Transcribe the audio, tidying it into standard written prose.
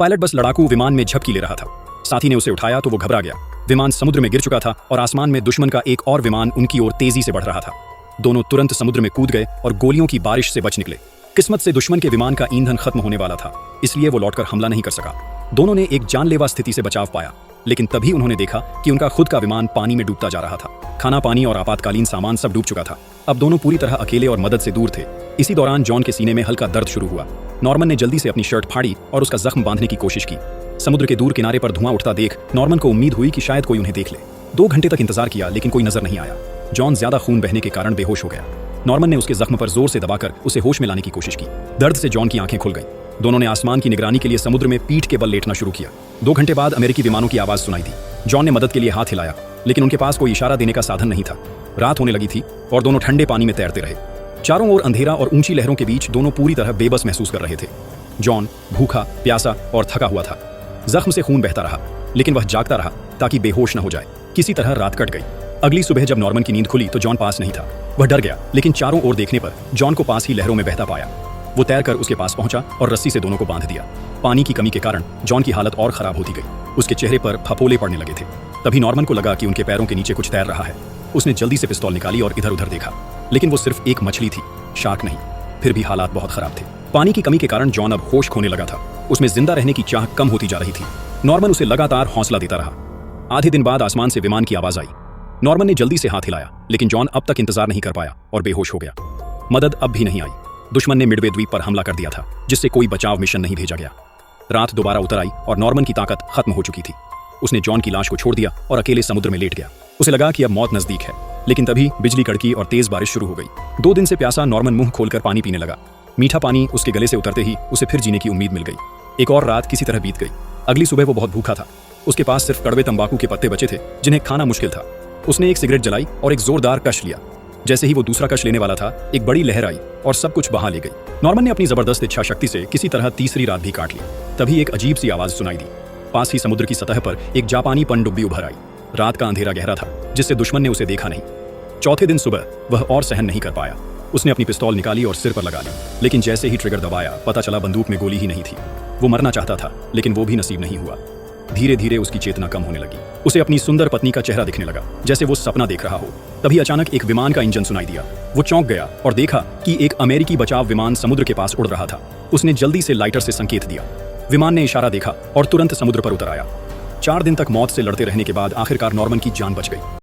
Pilot बस लड़ाकू विमान में झपकी ले रहा था। साथी ने उसे उठाया तो वो घबरा गया। विमान समुद्र में गिर चुका था और आसमान में दुश्मन का एक और विमान उनकी ओर तेजी से बढ़ रहा था। दोनों तुरंत समुद्र में कूद गए और गोलियों की बारिश से बच निकले। किस्मत से दुश्मन के विमान का ईंधन खत्म होने वाला था, इसलिए वो लौटकर हमला नहीं कर सका। दोनों ने एक जानलेवा स्थिति से बचाव पाया, लेकिन तभी उन्होंने देखा कि उनका खुद का विमान पानी में डूबता जा रहा था। खाना पानी और आपातकालीन सामान सब डूब चुका था। अब दोनों पूरी तरह अकेले और मदद से दूर थे। इसी दौरान जॉन के सीने में हल्का दर्द शुरू हुआ। नॉर्मन ने जल्दी से अपनी शर्ट फाड़ी और उसका जख्म बांधने की कोशिश की। समुद्र के दूर किनारे पर धुआं उठता देख नॉर्मन को उम्मीद हुई कि शायद कोई उन्हें देख ले। 2 घंटे तक इंतजार किया, लेकिन कोई नजर नहीं आया। जॉन ज्यादा खून बहने के कारण बेहोश हो गया। नॉर्मन ने उसके जख्म पर जोर से दबाकर उसे होश में लाने की कोशिश की। दर्द से जॉन की आंखें खुल गईं। दोनों ने आसमान की निगरानी के लिए समुद्र में पीठ के बल लेटना शुरू किया। 2 घंटे बाद अमेरिकी विमानों की आवाज सुनाई दी। जॉन ने मदद के लिए हाथ हिलाया, लेकिन उनके पास कोई इशारा देने का साधन नहीं था। रात होने लगी थी और दोनों ठंडे पानी में तैरते रहे। चारों ओर अंधेरा और ऊंची लहरों के बीच दोनों पूरी तरह बेबस महसूस कर रहे थे। जॉन भूखा, प्यासा और थका हुआ था। जख्म से खून बहता रहा, लेकिन वह जागता रहा ताकि बेहोश न हो जाए। किसी तरह रात कट गई। अगली सुबह जब नॉर्मन की नींद खुली तो जॉन पास नहीं था। वह डर गया, लेकिन चारों ओर देखने पर जॉन को पास ही लहरों में बहता पाया। वो तैरकर उसके पास पहुंचा और रस्सी से दोनों को बांध दिया। पानी की कमी के कारण जॉन की हालत और खराब होती गई। उसके चेहरे पर फफोले पड़ने लगे थे। तभी नॉर्मन को लगा कि उनके पैरों के नीचे कुछ तैर रहा है। उसने जल्दी से पिस्तौल निकाली और इधर उधर देखा, लेकिन वो सिर्फ एक मछली थी, शार्क नहीं। फिर भी हालात बहुत खराब थे। पानी की कमी के कारण जॉन अब होश खोने लगा था। उसमें जिंदा रहने की चाह कम होती जा रही थी। नॉर्मन उसे लगातार हौसला देता रहा। आधे दिन बाद आसमान से विमान की आवाज आई। नॉर्मन ने जल्दी से हाथ हिलाया, लेकिन जॉन अब तक इंतजार नहीं कर पाया और बेहोश हो गया। मदद अब भी नहीं आई। दुश्मन ने मिडवे द्वीप पर हमला कर दिया था, जिससे कोई बचाव मिशन नहीं भेजा गया। रात दोबारा उतर आई और नॉर्मन की ताकत खत्म हो चुकी थी। उसने जॉन की लाश को छोड़ दिया और अकेले समुद्र में लेट गया। उसे लगा कि अब मौत नजदीक है, लेकिन तभी बिजली कड़की और तेज बारिश शुरू हो गई। 2 दिन से प्यासा नॉर्मन मुंह खोलकर पानी पीने लगा। मीठा पानी उसके गले से उतरते ही उसे फिर जीने की उम्मीद मिल गई। एक और रात किसी तरह बीत गई। अगली सुबह वो बहुत भूखा था। उसके पास सिर्फ कड़वे तंबाकू के पत्ते बचे थे, जिन्हें खाना मुश्किल था। उसने एक सिगरेट जलाई और एक जोरदार कश लिया। जैसे ही वो दूसरा कश लेने वाला था, एक बड़ी लहर आई और सब कुछ बहा ले गई। नॉर्मन ने अपनी जबरदस्त इच्छा शक्ति से किसी तरह तीसरी रात भी काट ली। तभी एक अजीब सी आवाज सुनाई दी। पास ही समुद्र की सतह पर एक जापानी पनडुब्बी उभर आई। रात का अंधेरा गहरा था, जिससे दुश्मन ने उसे देखा नहीं। चौथे दिन सुबह वह और सहन नहीं कर पाया। उसने अपनी पिस्तौल निकाली और सिर पर लगा ली, लेकिन जैसे ही ट्रिगर दबाया, पता चला बंदूक में गोली ही नहीं थी। वो मरना चाहता था, लेकिन वो भी नसीब नहीं हुआ। धीरे धीरे उसकी चेतना कम होने लगी। उसे अपनी सुंदर पत्नी का चेहरा दिखने लगा, जैसे वो सपना देख रहा हो। तभी अचानक एक विमान का इंजन सुनाई दिया। वो चौंक गया और देखा कि एक अमेरिकी बचाव विमान समुद्र के पास उड़ रहा था। उसने जल्दी से लाइटर से संकेत दिया। विमान ने इशारा देखा और तुरंत समुद्र पर उतर आया। 4 दिन तक मौत से लड़ते रहने के बाद आखिरकार नॉर्मन की जान बच गई।